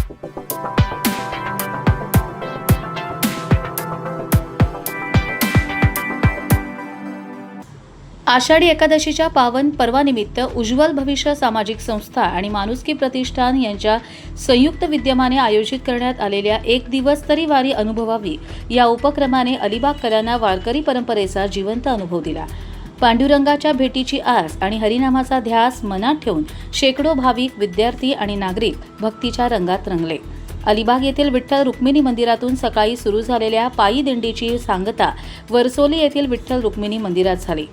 आषाढी एकादशीच्या पावन पर्वानिमित्त उज्ज्वल भविष्य सामाजिक संस्था आणि माणुसकी प्रतिष्ठान यांच्या संयुक्त विद्यमाने आयोजित करण्यात आलेल्या एक दिवस तरी वारी अनुभवावी या उपक्रमाने अलिबागकरांना वारकरी परंपरेचा जिवंत अनुभव दिला। पांडुरंगाच्या भेटीची आस आणि हरिनामाचा ध्यास मनात ठेवून शेकडो भाविक, विद्यार्थी आणि नागरिक भक्तीच्या रंगात रंगले। अलिबाग येथील विठ्ठल रुक्मिणी मंदिरातून सकाळी सुरू झालेल्या पायी दिंडीची सांगता वरसोली येथील विठ्ठल रुक्मिणी मंदिरात झाली।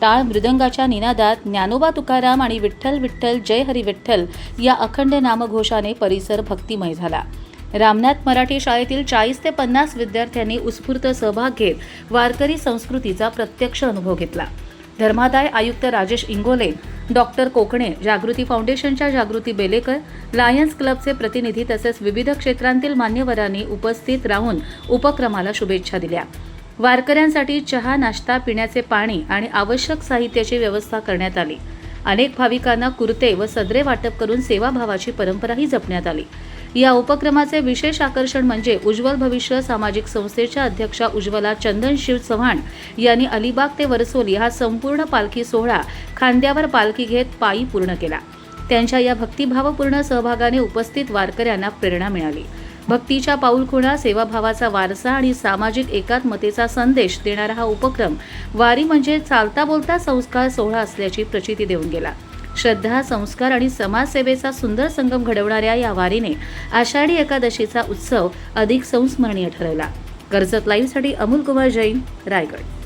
टाळ मृदंगाच्या निनादात ज्ञानोबा तुकाराम आणि विठ्ठल विठ्ठल जय हरी विठ्ठल या अखंड नामघोषाने परिसर भक्तिमय झाला। रामनाथ मराठी शाळेतील 40 ते 50 विद्यार्थ्यांनी उत्स्फूर्त सहभाग घेत वारकरी संस्कृतीचा प्रत्यक्ष अनुभव घेतला। धर्मादाय आयुक्त राजेश इंगोले, डॉक्टर कोकणे, जागृती फाउंडेशनच्या जागृती बेलेकर, लायन्स क्लबचे प्रतिनिधी तसेच विविध क्षेत्रांतील मान्यवरांनी उपस्थित राहून उपक्रमाला शुभेच्छा दिल्या। वारकऱ्यांसाठी चहा, नाश्ता, पिण्याचे पाणी आणि आवश्यक साहित्याची व्यवस्था करण्यात आली। अनेक भाविकांना कुर्ते व सदरे वाटप करून सेवाभावाची परंपराही जपण्यात आली। या उपक्रमाचे विशेष आकर्षण म्हणजे उज्ज्वल भविष्य सामाजिक संस्थेच्या अध्यक्षा उज्ज्वला चंदन शिव चव्हाण यांनी अलिबाग ते वरसोली हा संपूर्ण पालखी सोहळा खांद्यावर पालखी घेत पायी पूर्ण केला। त्यांच्या या भक्तिभावपूर्ण सहभागाने उपस्थित वारकऱ्यांना प्रेरणा मिळाली। भक्तीच्या पाऊलखुणा, सेवाभावाचा वारसा आणि सामाजिक एकात्मतेचा संदेश देणारा हा उपक्रम वारी म्हणजे चालता बोलता संस्कार सोहळा असल्याची प्रचिती देऊन गेला। श्रद्धा, संस्कार आणि समाजसेवेचा सुंदर संगम घडवणाऱ्या या वारीने आषाढी एकादशीचा उत्सव अधिक संस्मरणीय ठरवला। कर्जत लाईव्हसाठी अमोल कुमार जैन, रायगड।